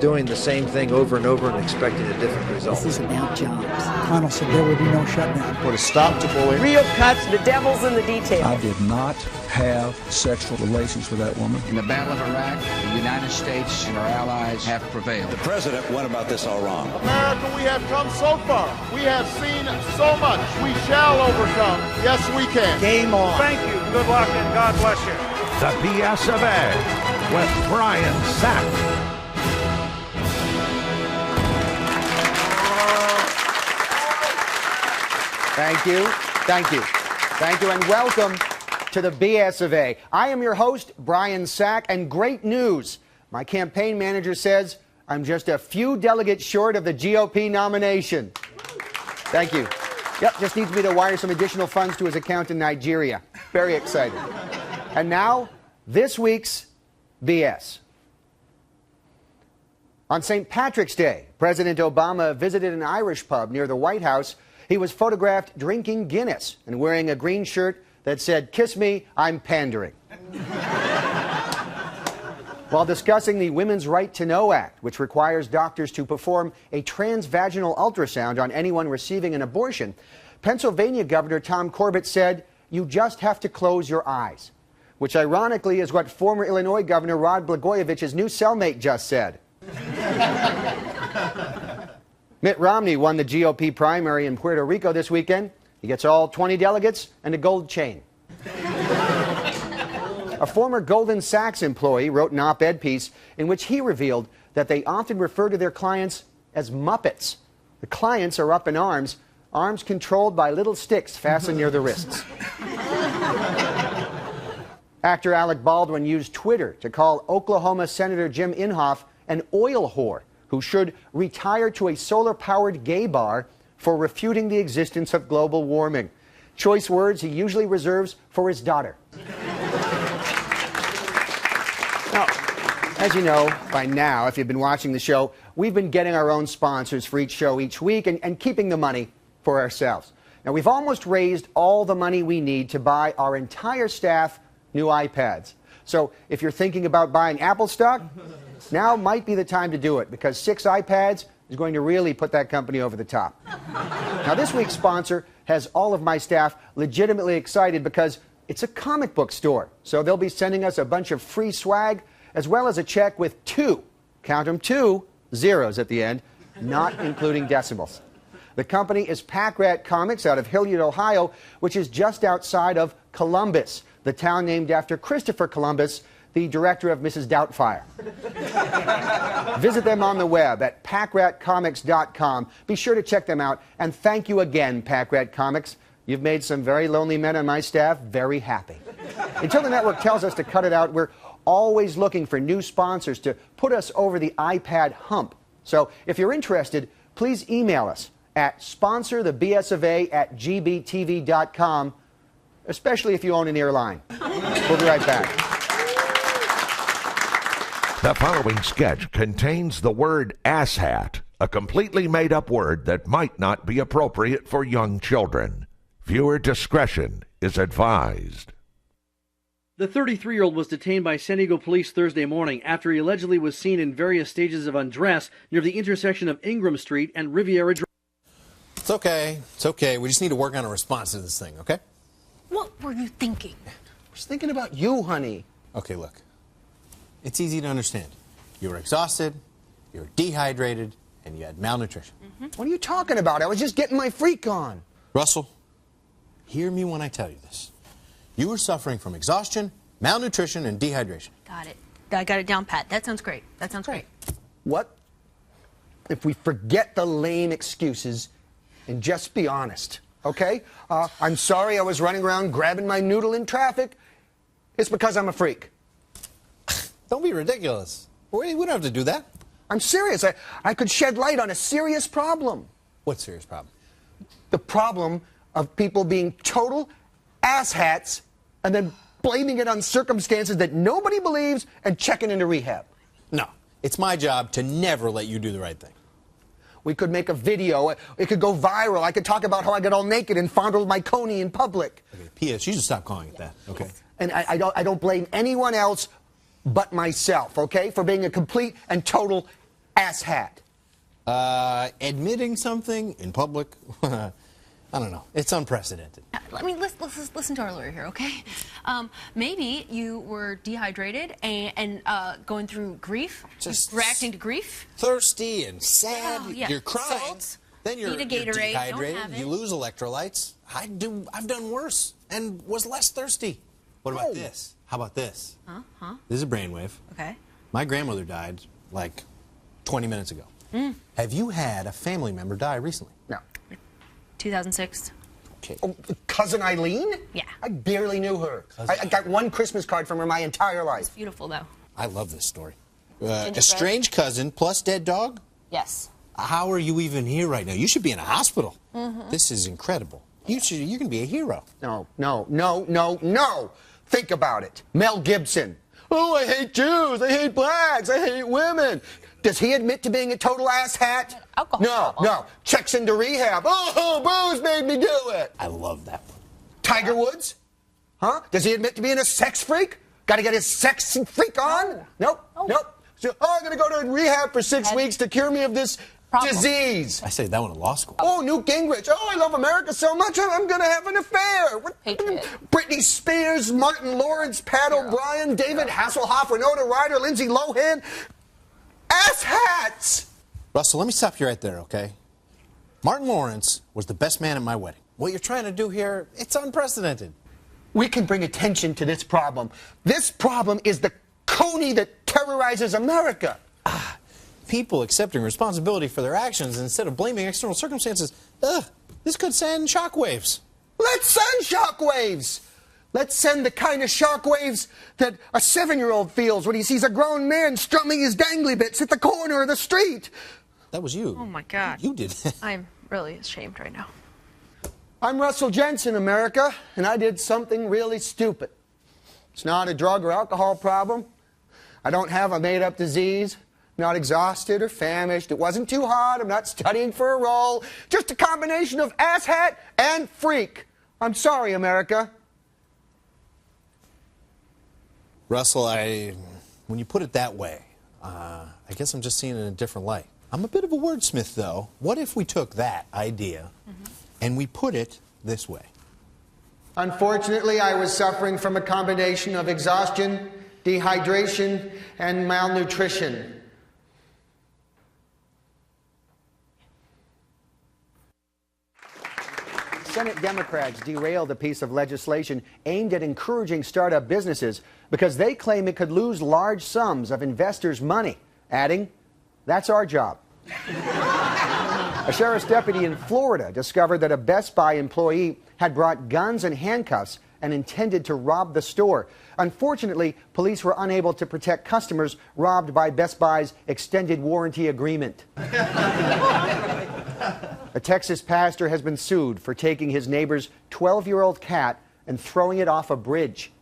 doing the same thing over and over and expecting a different result. This is about jobs. McConnell said there will be no shutdown. Put a stop to bullying. Real cuts, the devil's in the details. I did not have sexual relations with that woman. In the Battle of Iraq, the United States and our allies have prevailed. The president went about this all wrong. America, we have come so far. We have seen so much. We shall overcome. Yes, we can. Game on. Thank you. Good luck and God bless you. The BSofA with Brian Sack. Thank you. Thank you. Thank you, and welcome to the BSofA. I am your host, Brian Sack, and great news. My campaign manager says I'm just a few delegates short of the GOP nomination. Thank you. Yep, just needs me to wire some additional funds to his account in Nigeria. Very excited. And now, this week's BS. On St. Patrick's Day, President Obama visited an Irish pub near the White House. He was photographed drinking Guinness and wearing a green shirt that said, "Kiss me, I'm pandering." While discussing the Women's Right to Know Act, which requires doctors to perform a transvaginal ultrasound on anyone receiving an abortion, Pennsylvania Governor Tom Corbett said, "You just have to close your eyes," which ironically is what former Illinois Governor Rod Blagojevich's new cellmate just said. Mitt Romney won the GOP primary in Puerto Rico this weekend. He gets all 20 delegates and a gold chain. A former Goldman Sachs employee wrote an op-ed piece in which he revealed that they often refer to their clients as Muppets. The clients are up in arms, arms controlled by little sticks fastened near the wrists. Actor Alec Baldwin used Twitter to call Oklahoma Senator Jim Inhofe an oil whore who should retire to a solar-powered gay bar for refuting the existence of global warming. Choice words he usually reserves for his daughter. Now, as you know by now, if you've been watching the show, we've been getting our own sponsors for each show each week and keeping the money for ourselves. Now, we've almost raised all the money we need to buy our entire staff new iPads. So if you're thinking about buying Apple stock, now might be the time to do it, because 6 iPads is going to really put that company over the top. Now, this week's sponsor has all of my staff legitimately excited because it's a comic book store. So they'll be sending us a bunch of free swag, as well as a check with 2, count them, 2 zeros at the end, not including decimals. The company is Pack Rat Comics out of Hilliard, Ohio, which is just outside of Columbus, the town named after Christopher Columbus, the director of Mrs. Doubtfire. Visit them on the web at packratcomics.com. Be sure to check them out. And thank you again, Pack Rat Comics. You've made some very lonely men on my staff very happy. Until the network tells us to cut it out, we're always looking for new sponsors to put us over the iPad hump. So if you're interested, please email us at sponsorthebsofa@gbtv.com, especially if you own an airline. We'll be right back. The following sketch contains the word asshat, a completely made-up word that might not be appropriate for young children. Viewer discretion is advised. The 33-year-old was detained by San Diego police Thursday morning after he allegedly was seen in various stages of undress near the intersection of Ingram Street and Riviera Drive. It's okay. It's okay. We just need to work on a response to this thing, okay? What were you thinking? I was thinking about you, honey. Okay, look. It's easy to understand. You were exhausted, you were dehydrated, and you had malnutrition. What are you talking about? I was just getting my freak on. Russell, hear me when I tell you this. You were suffering from exhaustion, malnutrition, and dehydration. Got it. I got it down pat. That sounds great. That sounds great. What if we forget the lame excuses and just be honest, okay? I'm sorry I was running around grabbing my noodle in traffic. It's because I'm a freak. Don't be ridiculous. We don't have to do that. I'm serious. I could shed light on a serious problem. What serious problem? The problem of people being total asshats and then blaming it on circumstances that nobody believes and checking into rehab. No, it's my job to never let you do the right thing. We could make a video. It could go viral. I could talk about how I got all naked and fondled my Kony in public. Okay, P.S., you should stop calling it that, okay? And I don't blame anyone else but myself, okay, for being a complete and total asshat? Admitting something in public, I don't know. It's unprecedented. I mean, let's listen to our lawyer here, okay? Maybe you were dehydrated and going through grief, just reacting to grief. Thirsty and sad. Oh, yeah. You're crying. Salts. Then you're Eat a Gatorade. dehydrated. Don't have You it. lose electrolytes. I've done worse and was less thirsty. What about this? How about this? Huh? This is a brainwave. Okay. My grandmother died like 20 minutes ago. Have you had a family member die recently? No. 2006. Okay. Oh, Cousin Eileen? Yeah. I barely knew her. I got one Christmas card from her my entire life. It's beautiful, though. I love this story. Estranged cousin plus dead dog? Yes. How are you even here right now? You should be in a hospital. This is incredible. You're going to be a hero. No. Think about it. Mel Gibson. Oh, I hate Jews. I hate blacks. I hate women. Does he admit to being a total asshat? Alcohol. No. Checks into rehab. Oh, booze made me do it. I love that one. Tiger Woods? Huh? Does he admit to being a sex freak? Got to get his sex freak on? Nope. So, I'm going to go to rehab for 6 weeks to cure me of this disease. I studied that one in law school. Oh, Newt Gingrich. Oh, I love America so much, I'm going to have an affair. Patriot. Britney Spears, Martin Lawrence, Pat O'Brien, David Hasselhoff, Winona Ryder, Lindsay Lohan. Asshats! Russell, let me stop you right there, okay? Martin Lawrence was the best man at my wedding. What you're trying to do here, it's unprecedented. We can bring attention to this problem. This problem is the Kony that terrorizes America. People accepting responsibility for their actions instead of blaming external circumstances, this could send shockwaves. Let's send shockwaves. Let's send the kind of shockwaves that a 7-year-old feels when he sees a grown man strumming his dangly bits at the corner of the street. That was you. Oh, my God. You did. I'm really ashamed right now. I'm Russell Jensen, America, and I did something really stupid. It's not a drug or alcohol problem. I don't have a made-up disease. I'm not exhausted or famished. It wasn't too hot. I'm not studying for a role. Just a combination of asshat and freak. I'm sorry, America. Russell, when you put it that way, I guess I'm just seeing it in a different light. I'm a bit of a wordsmith, though. What if we took that idea and we put it this way? Unfortunately, I was suffering from a combination of exhaustion, dehydration, and malnutrition. Senate Democrats derailed a piece of legislation aimed at encouraging startup businesses because they claim it could lose large sums of investors' money, adding, "That's our job." A sheriff's deputy in Florida discovered that a Best Buy employee had brought guns and handcuffs and intended to rob the store. Unfortunately, police were unable to protect customers robbed by Best Buy's extended warranty agreement. A Texas pastor has been sued for taking his neighbor's 12-year-old cat and throwing it off a bridge.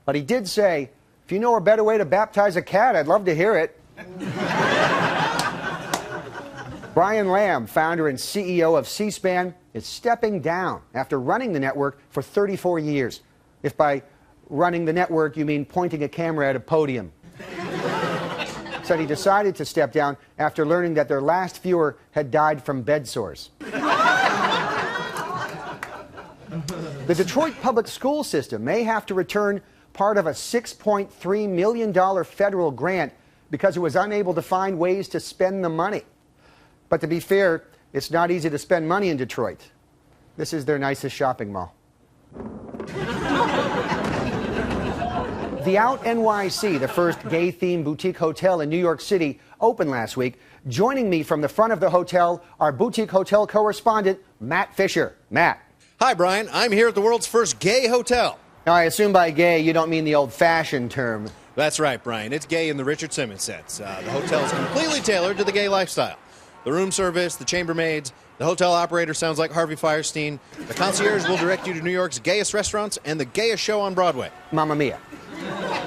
But he did say, "If you know a better way to baptize a cat, I'd love to hear it." Brian Lamb, founder and CEO of C-SPAN, is stepping down after running the network for 34 years. If by running the network you mean pointing a camera at a podium. Said he decided to step down after learning that their last viewer had died from bed sores. The Detroit public school system may have to return part of a $6.3 million federal grant because it was unable to find ways to spend the money. But to be fair, it's not easy to spend money in Detroit. This is their nicest shopping mall. The Out NYC, the first gay-themed boutique hotel in New York City, opened last week. Joining me from the front of the hotel, our boutique hotel correspondent, Matt Fisher. Matt. Hi, Brian. I'm here at the world's first gay hotel. Now, I assume by gay you don't mean the old-fashioned term. That's right, Brian. It's gay in the Richard Simmons sense. The hotel is completely tailored to the gay lifestyle. The room service, the chambermaids, the hotel operator sounds like Harvey Fierstein. The concierge will direct you to New York's gayest restaurants and the gayest show on Broadway. Mamma Mia.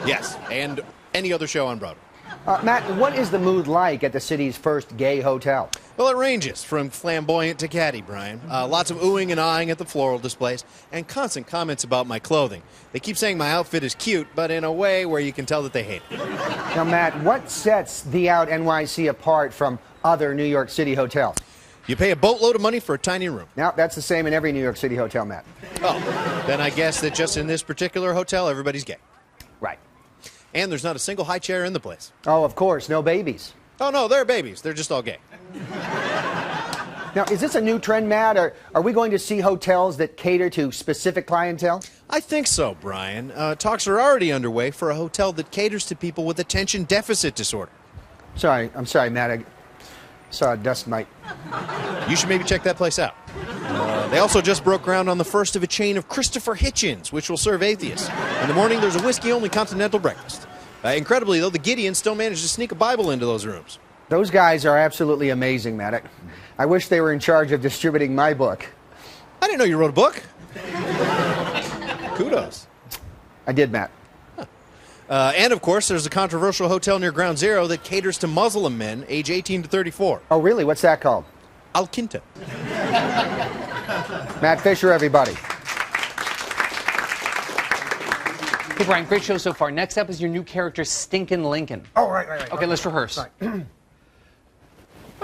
Yes, and any other show on Broadway. Matt, what is the mood like at the city's first gay hotel? Well, it ranges from flamboyant to catty, Brian. Lots of oohing and eyeing at the floral displays, and constant comments about my clothing. They keep saying my outfit is cute, but in a way where you can tell that they hate it. Now, Matt, what sets the Out NYC apart from other New York City hotels? You pay a boatload of money for a tiny room. Now, that's the same in every New York City hotel, Matt. Oh, then I guess that just in this particular hotel, everybody's gay. Right. And there's not a single high chair in the place. Oh, of course, no babies. Oh, no, they're babies. They're just all gay. Now, is this a new trend, Matt? Or are we going to see hotels that cater to specific clientele? I think so, Brian. Talks are already underway for a hotel that caters to people with attention deficit disorder. I'm sorry, Matt. I saw a dust mite. You should maybe check that place out. They also just broke ground on the first of a chain of Christopher Hitchens, which will serve atheists. In the morning, there's a whiskey-only continental breakfast. Incredibly, though, the Gideons still managed to sneak a Bible into those rooms. Those guys are absolutely amazing, Matt. I wish they were in charge of distributing my book. I didn't know you wrote a book. Kudos. I did, Matt. And, of course, there's a controversial hotel near Ground Zero that caters to Muslim men age 18 to 34. Oh, really? What's that called? Al Quinta. Matt Fisher, everybody. Hey, Brian, great show so far. Next up is your new character, Stinkin' Lincoln. Oh, right. Okay, let's rehearse. Right.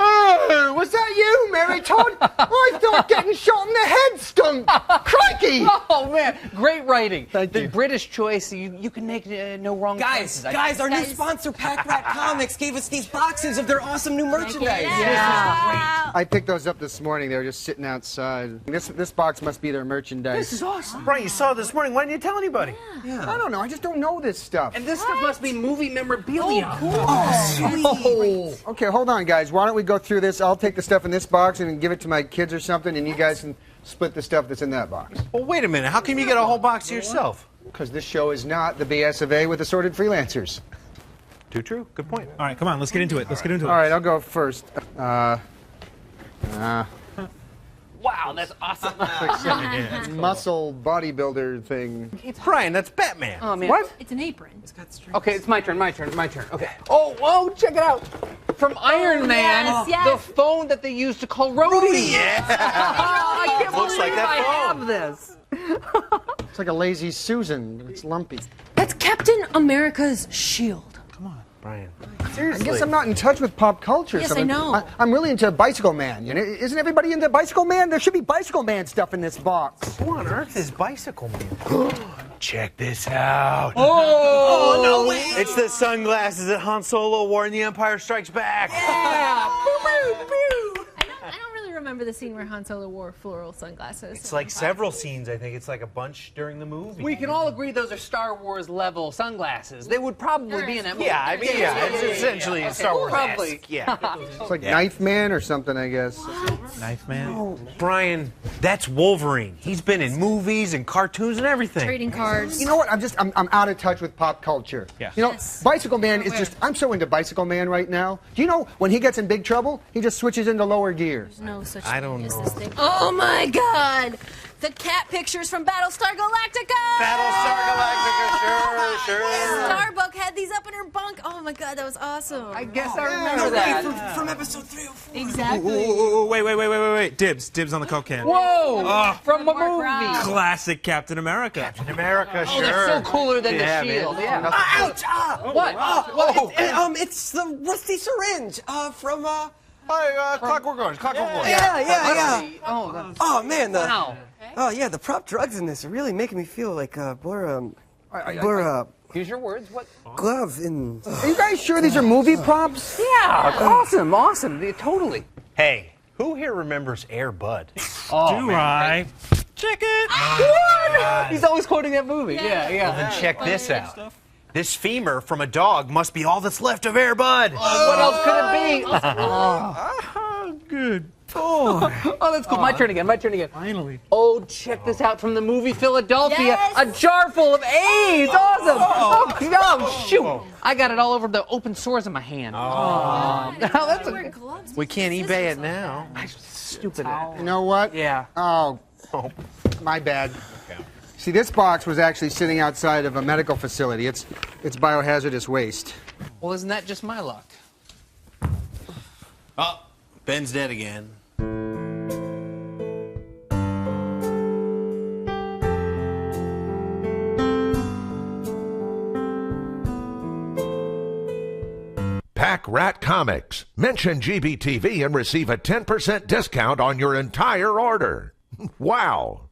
Oh, was that you, Mary Todd? I thought getting shot in the head stunk. Crikey! Oh, man, great writing. The British choice, you can make no wrong choices. Guys, our new sponsor, Pack Rat Comics, gave us these boxes of their awesome new merchandise. Yeah. I picked those up this morning. They were just sitting outside. This box must be their merchandise. This is awesome. Brian, you saw it this morning. Why didn't you tell anybody? Yeah. I don't know. I just don't know this stuff. And this stuff must be movie memorabilia. Oh, cool. Oh, sweet. Okay, hold on, guys. Why don't we go through this? I'll take the stuff in this box and give it to my kids or something, and you guys can split the stuff that's in that box. Well, wait a minute. How come you get a whole box to yourself? Because this show is not the BSofA with assorted freelancers. Too true. Good point. All right, come on. Let's get into it. All right, I'll go first. Wow, that's awesome. Muscle bodybuilder thing. Brian, that's Batman. Oh, man. What? It's an apron. Okay, it's my turn. Okay. Oh, check it out. From Iron Man, yes. the phone that they used to call Rhodey. Yeah. I can't Looks believe like that I phone. have this. It's like a lazy Susan, but it's lumpy. That's Captain America's shield. Brian. I guess I'm not in touch with pop culture. Yes, so I know. I'm really into Bicycle Man. You know, isn't everybody into Bicycle Man? There should be Bicycle Man stuff in this box. Who on earth is Bicycle Man? Check this out. Oh, no way. It's the sunglasses that Han Solo wore in The Empire Strikes Back. Yeah. I don't really remember the scene where Han Solo wore floral sunglasses. It's like several scenes, I think. It's like a bunch during the movie. We can all agree those are Star Wars level sunglasses. They would probably be in that movie. Yeah, I mean, it's essentially a Star Wars. Probably. Yeah. It's like Knife Man or something, I guess. Knife Man? Oh. Brian, that's Wolverine. He's been in movies and cartoons and everything. Trading cards. You know what? I'm out of touch with pop culture. Yeah. You know, Bicycle Man is just, I'm so into Bicycle Man right now. Do you know when he gets in big trouble, he just switches into lower gears? No such I don't thing as know. this thing. Oh my God! The cat pictures from Battlestar Galactica! Battlestar Galactica, sure. Starbuck had these up in her bunk. Oh my God, that was awesome. I guess I remember that. From episode 304. Exactly. Ooh, wait. Dibs on the Coke can. Whoa! From a movie. Classic Captain America. Captain America, Oh, that's so cooler than the shield. Man. Yeah. Ouch! What? It's the rusty syringe from Clockwork Orange. Yeah. Oh, God. Oh man, Wow. oh yeah, the prop drugs in this are really making me feel like we're Use your words. What? glove in. Are you guys sure these are movie props? Yeah. Awesome. Totally. Hey, who here remembers Air Bud? Oh, Do I? Check it. What? He's always quoting that movie. Yeah. Well, then check this out. This femur from a dog must be all that's left of Air Bud. What else could it be? Good. Oh, that's cool. My turn again. Finally. Oh, check this out from the movie Philadelphia. Yes. A jar full of AIDS. Awesome. Oh, shoot. I got it all over the open sores in my hand. Oh. That's Wear gloves. We can't eBay it now. stupid. You know what? Yeah. Oh, my bad. See, this box was actually sitting outside of a medical facility. It's biohazardous waste. Well, isn't that just my luck? Oh, Ben's dead again. Pack Rat Comics. Mention GBTV and receive a 10% discount on your entire order. Wow.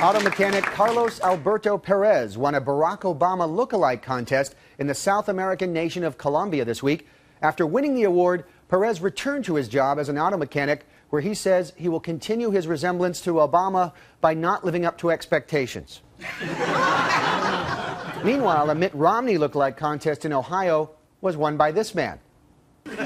Auto mechanic Carlos Alberto Perez won a Barack Obama look-alike contest in the South American nation of Colombia this week. After winning the award, Perez returned to his job as an auto mechanic, where he says he will continue his resemblance to Obama by not living up to expectations. Meanwhile, a Mitt Romney look-alike contest in Ohio was won by this man. The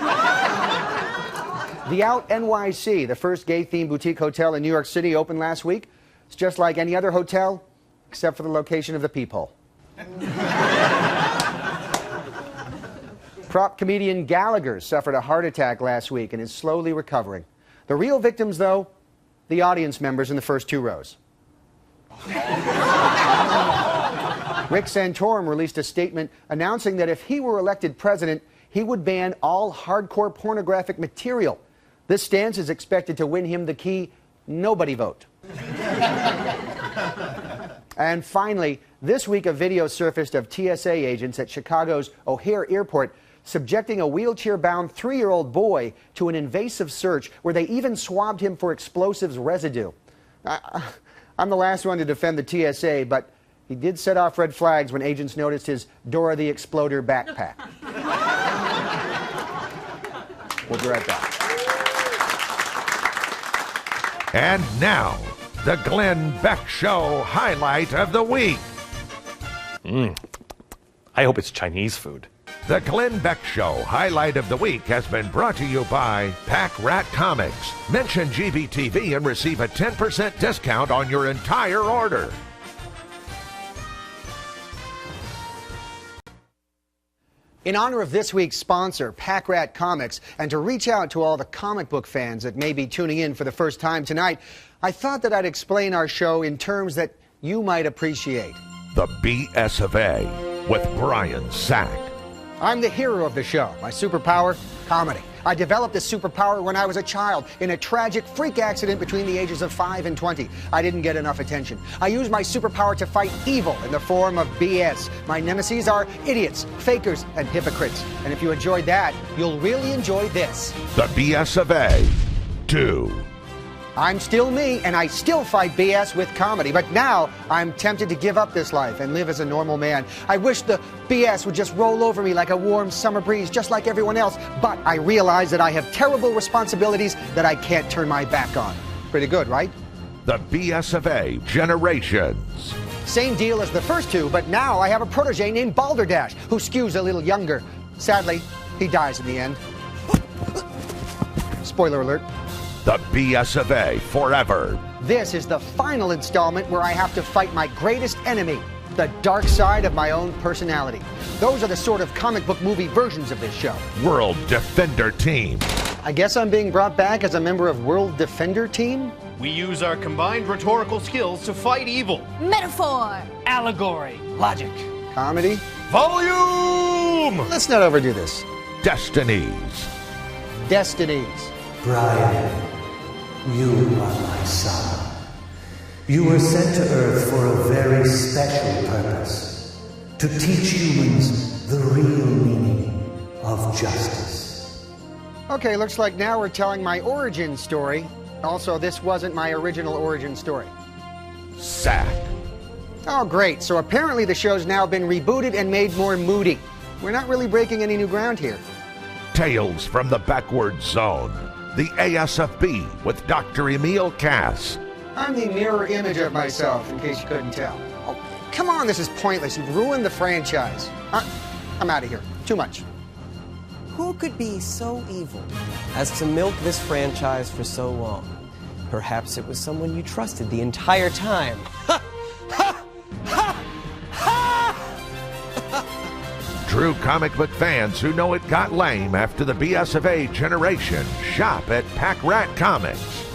Out NYC, the first gay-themed boutique hotel in New York City, opened last week. It's just like any other hotel, except for the location of the peephole. Prop comedian Gallagher suffered a heart attack last week and is slowly recovering. The real victims, though, the audience members in the first two rows. Rick Santorum released a statement announcing that if he were elected president, he would ban all hardcore pornographic material. This stance is expected to win him the key nobody vote. And finally, this week a video surfaced of TSA agents at Chicago's O'Hare Airport subjecting a wheelchair-bound 3-year-old boy to an invasive search where they even swabbed him for explosives residue. I'm the last one to defend the TSA, but he did set off red flags when agents noticed his Dora the Exploder backpack. We'll be right back. And now, the Glenn Beck Show highlight of the week. I hope it's Chinese food. The Glenn Beck Show highlight of the week has been brought to you by Pack Rat Comics. Mention GBTV and receive a 10% discount on your entire order. In honor of this week's sponsor, Pack Rat Comics, and to reach out to all the comic book fans that may be tuning in for the first time tonight, I thought that I'd explain our show in terms that you might appreciate. The BSofA with Brian Sack. I'm the hero of the show. My superpower, comedy. I developed this superpower when I was a child in a tragic freak accident between the ages of 5 and 20. I didn't get enough attention. I used my superpower to fight evil in the form of BS. My nemesis are idiots, fakers, and hypocrites. And if you enjoyed that, you'll really enjoy this. The BSofA 2. I'm still me, and I still fight BS with comedy, but now I'm tempted to give up this life and live as a normal man. I wish the BS would just roll over me like a warm summer breeze, just like everyone else, but I realize that I have terrible responsibilities that I can't turn my back on. Pretty good, right? The BSofA Generations. Same deal as the first two, but now I have a protege named Balderdash, who skews a little younger. Sadly, he dies in the end. Spoiler alert. The BSofA Forever. This is the final installment where I have to fight my greatest enemy, the dark side of my own personality. Those are the sort of comic book movie versions of this show. World Defender Team. I guess I'm being brought back as a member of World Defender Team? We use our combined rhetorical skills to fight evil. Metaphor. Allegory. Logic. Comedy. Volume! Let's not overdo this. Destinies. Destinies. Brian, you are my son. You were sent to Earth for a very special purpose. To teach humans the real meaning of justice. Okay, looks like now we're telling my origin story. Also, this wasn't my original origin story. Sack. Oh, great. So apparently the show's now been rebooted and made more moody. We're not really breaking any new ground here. Tales from the Backward Zone. The ASFB with Dr. Emil Cass. I'm the mirror image of myself, in case you couldn't tell. Oh, come on, this is pointless. You've ruined the franchise. I'm out of here. Too much. Who could be so evil as to milk this franchise for so long? Perhaps it was someone you trusted the entire time. True comic book fans who know it got lame after the BSofA generation shop at Pack Rat Comics.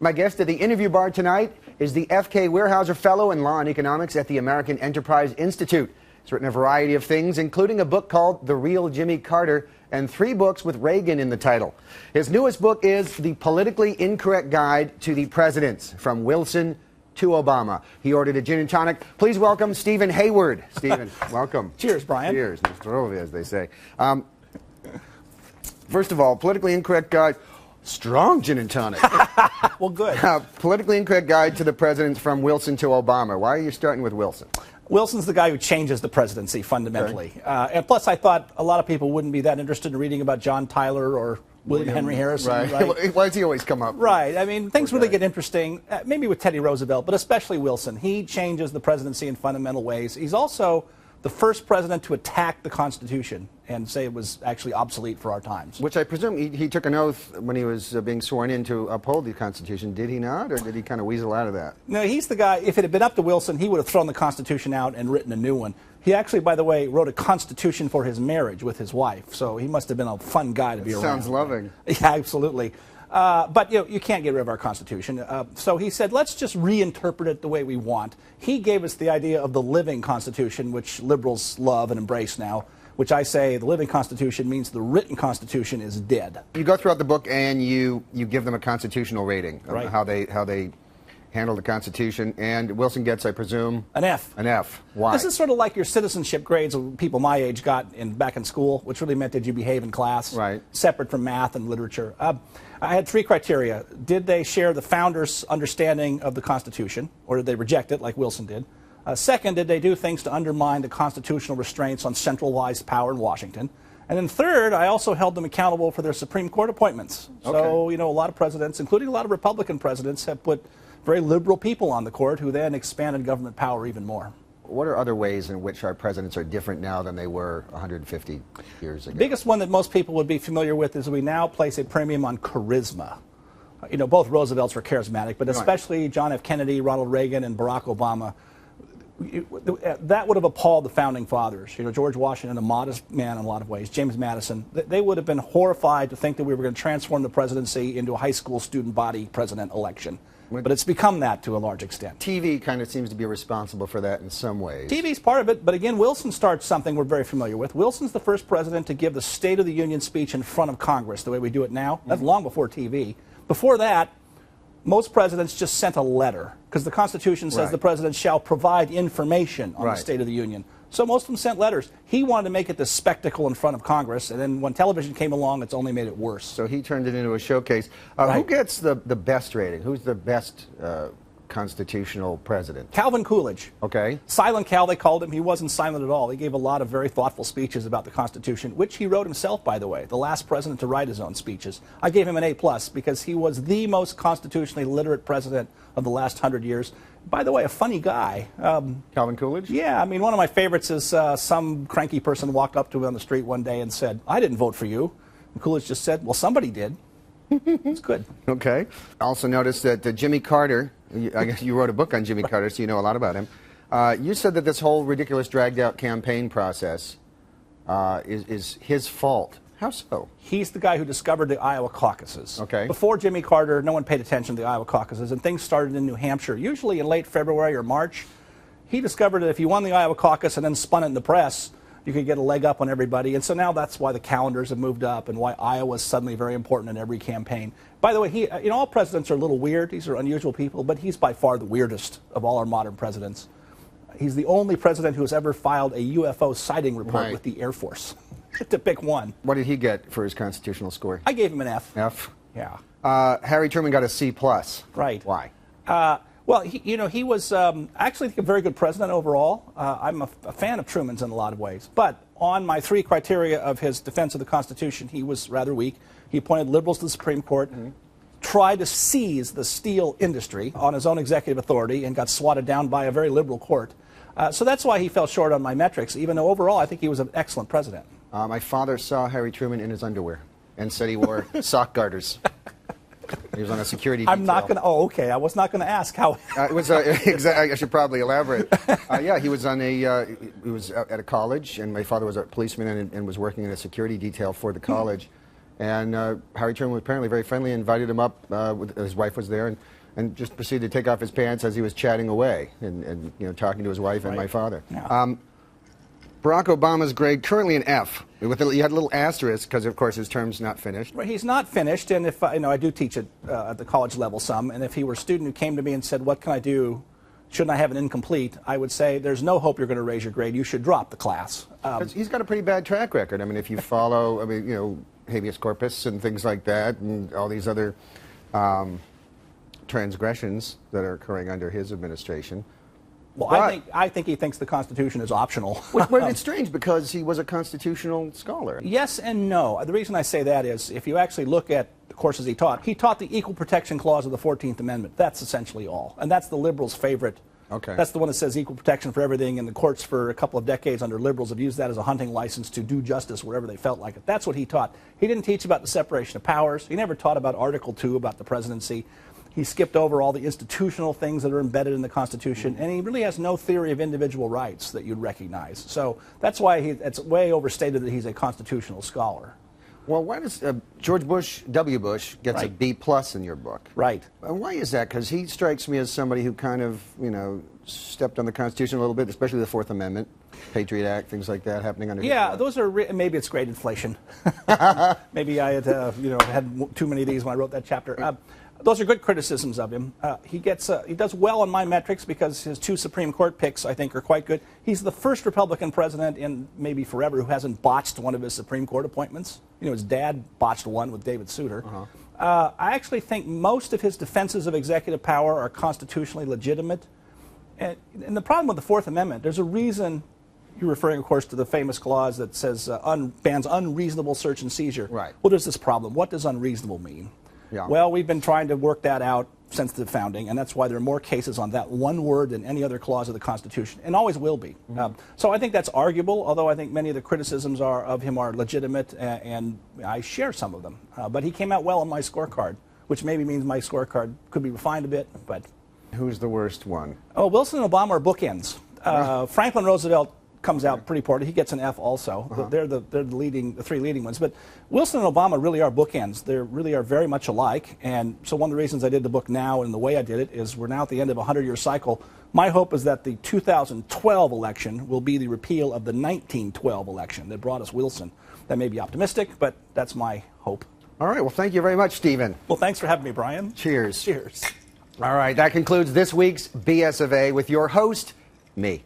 My guest at the interview bar tonight is the F.K. Weyerhaeuser Fellow in Law and Economics at the American Enterprise Institute. He's written a variety of things, including a book called The Real Jimmy Carter and 3 books with Reagan in the title. His newest book is The Politically Incorrect Guide to the Presidents, From Wilson to Obama. He ordered a gin and tonic. Please welcome Stephen Hayward. Stephen, welcome. Cheers, Brian. Cheers, Mr. Rovi, as they say. First of all, Politically Incorrect Guide. Strong gin and tonic. Well, good. Politically Incorrect Guide to the Presidents from Wilson to Obama. Why are you starting with Wilson? Wilson's the guy who changes the presidency fundamentally. Okay. And plus, I thought a lot of people wouldn't be that interested in reading about John Tyler or William Henry Harrison. Right. Why does he always come up? Right. I mean, things really get interesting, maybe with Teddy Roosevelt, but especially Wilson. He changes the presidency in fundamental ways. He's also the first president to attack the Constitution and say it was actually obsolete for our times. Which I presume he took an oath when he was being sworn in to uphold the Constitution. Did he not, or did he kind of weasel out of that? No, he's the guy, if it had been up to Wilson, he would have thrown the Constitution out and written a new one. He actually, by the way, wrote a constitution for his marriage with his wife, so he must have been a fun guy to be around. Sounds loving. Yeah, absolutely. But you can't get rid of our Constitution. So he said, let's just reinterpret it the way we want. He gave us the idea of the living Constitution, which liberals love and embrace now, which I say the living Constitution means the written Constitution is dead. You go throughout the book and you give them a constitutional rating of how they handle the Constitution, and Wilson gets, I presume, an F. An F. Why? This is sort of like your citizenship grades people my age got back in school, which really meant did you behave in class, right? Separate from math and literature. I had 3 criteria. Did they share the founders' understanding of the Constitution, or did they reject it like Wilson did? Second, did they do things to undermine the constitutional restraints on centralized power in Washington? And then third, I also held them accountable for their Supreme Court appointments. Okay. So, a lot of presidents, including a lot of Republican presidents, have put very liberal people on the court who then expanded government power even more. What are other ways in which our presidents are different now than they were 150 years ago? The biggest one that most people would be familiar with is we now place a premium on charisma. Both Roosevelts were charismatic, but especially John F. Kennedy, Ronald Reagan, and Barack Obama. That would have appalled the founding fathers. George Washington, a modest man in a lot of ways, James Madison, they would have been horrified to think that we were going to transform the presidency into a high school student body president election. But it's become that to a large extent. TV kind of seems to be responsible for that in some ways. TV's part of it, but again, Wilson starts something we're very familiar with. Wilson's the first president to give the State of the Union speech in front of Congress, the way we do it now. That's long before TV. Before that, most presidents just sent a letter, because the Constitution says the president shall provide information on the State of the Union. So most of them sent letters. He wanted to make it this spectacle in front of Congress, and then when television came along, it's only made it worse. So he turned it into a showcase. Who gets the best rating? Who's the best constitutional president? Calvin Coolidge. Okay. Silent Cal, they called him. He wasn't silent at all. He gave a lot of very thoughtful speeches about the Constitution, which he wrote himself, by the way, the last president to write his own speeches. I gave him an A+ because he was the most constitutionally literate president of the last 100 years. By the way, a funny guy. Calvin Coolidge? Yeah, I mean, one of my favorites is some cranky person walked up to him on the street one day and said, I didn't vote for you. And Coolidge just said, well, somebody did. It's good. Okay. I also noticed that Jimmy Carter, I guess you wrote a book on Jimmy Carter, so you know a lot about him. You said that this whole ridiculous dragged-out campaign process is his fault. How so? He's the guy who discovered the Iowa caucuses. Okay. Before Jimmy Carter, no one paid attention to the Iowa caucuses, and things started in New Hampshire, usually in late February or March. He discovered that if you won the Iowa caucus and then spun it in the press, you could get a leg up on everybody. And so now that's why the calendars have moved up and why Iowa is suddenly very important in every campaign. By the way, all presidents are a little weird. These are unusual people, but he's by far the weirdest of all our modern presidents. He's the only president who has ever filed a UFO sighting report with the Air Force. To pick one. What did he get for his constitutional score? I gave him an F. F? Yeah. Harry Truman got a C+. Right. Why? Well, he was actually a very good president overall. I'm a fan of Truman's in a lot of ways. But on my 3 criteria of his defense of the Constitution, he was rather weak. He appointed liberals to the Supreme Court, tried to seize the steel industry on his own executive authority, and got swatted down by a very liberal court. So that's why he fell short on my metrics, even though overall I think he was an excellent president. My father saw Harry Truman in his underwear and said he wore sock garters. He was on a security detail. I'm not going to. Oh, okay. I was not going to ask how. It was. I should probably elaborate. Yeah, he was on a. He was at a college, and my father was a policeman and was working in a security detail for the college. And Harry Truman was apparently very friendly, invited him up, his wife was there, and just proceeded to take off his pants as he was chatting away and you know, talking to his wife and my father. Yeah. Barack Obama's grade currently an F. You had a little asterisk because, of course, his term's not finished. Right, he's not finished, and if I do teach at the college level some, and if he were a student who came to me and said, "What can I do? Shouldn't I have an incomplete?" I would say, "There's no hope you're going to raise your grade. You should drop the class." He's got a pretty bad track record. I mean, if you follow, I mean, you know, habeas corpus and things like that, and all these other transgressions that are occurring under his administration. Well, I think he thinks the Constitution is optional. Well, it's strange because he was a constitutional scholar. Yes and no. The reason I say that is if you actually look at the courses he taught the Equal Protection Clause of the 14th Amendment. That's essentially all. And that's the liberals' favorite. Okay. That's the one that says equal protection for everything, and the courts for a couple of decades under liberals have used that as a hunting license to do justice wherever they felt like it. That's what he taught. He didn't teach about the separation of powers. He never taught about Article 2, about the presidency. He skipped over all the institutional things that are embedded in the Constitution, and he really has no theory of individual rights that you'd recognize. So that's why it's way overstated that he's a constitutional scholar. Well, why does George Bush, W. Bush, gets a B+ in your book? Right. Why is that? Because he strikes me as somebody who kind of, you know, stepped on the Constitution a little bit, especially the Fourth Amendment, Patriot Act, things like that happening under his watch. Those are maybe it's grade inflation. Maybe I had had too many of these when I wrote that chapter. Those are good criticisms of him. He does well on my metrics because his 2 Supreme Court picks, I think, are quite good. He's the first Republican president in maybe forever who hasn't botched one of his Supreme Court appointments. You know, his dad botched one with David Souter. I actually think most of his defenses of executive power are constitutionally legitimate. And the problem with the Fourth Amendment, there's a reason. You're referring, of course, to the famous clause that says bans unreasonable search and seizure. Right. Well, there's this problem. What does unreasonable mean? Yeah. Well, we've been trying to work that out since the founding, and that's why there are more cases on that one word than any other clause of the Constitution, and always will be. So I think that's arguable, although I think many of the criticisms of him are legitimate, and I share some of them. But he came out well on my scorecard, which maybe means my scorecard could be refined a bit. But who's the worst one? Oh, Wilson and Obama are bookends. Franklin Roosevelt comes out pretty poorly. He gets an F also. They're the 3 leading ones. But Wilson and Obama really are bookends. They really are very much alike. And so one of the reasons I did the book now and the way I did it is we're now at the end of a 100-year cycle. My hope is that the 2012 election will be the repeal of the 1912 election that brought us Wilson. That may be optimistic, but that's my hope. All right. Well, thank you very much, Stephen. Well, thanks for having me, Brian. Cheers. Cheers. All right. That concludes this week's BS of A with your host, me.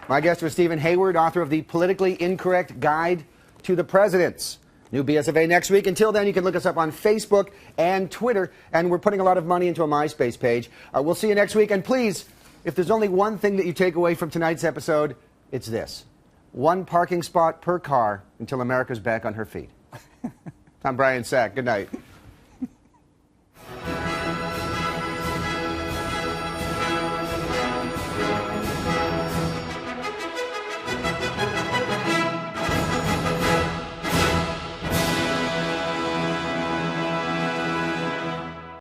My guest was Stephen Hayward, author of The Politically Incorrect Guide to the Presidents. New BS of A next week. Until then, you can look us up on Facebook and Twitter, and we're putting a lot of money into a MySpace page. We'll see you next week, and please, if there's only one thing that you take away from tonight's episode, it's this. 1 parking spot per car until America's back on her feet. I'm Brian Sack. Good night.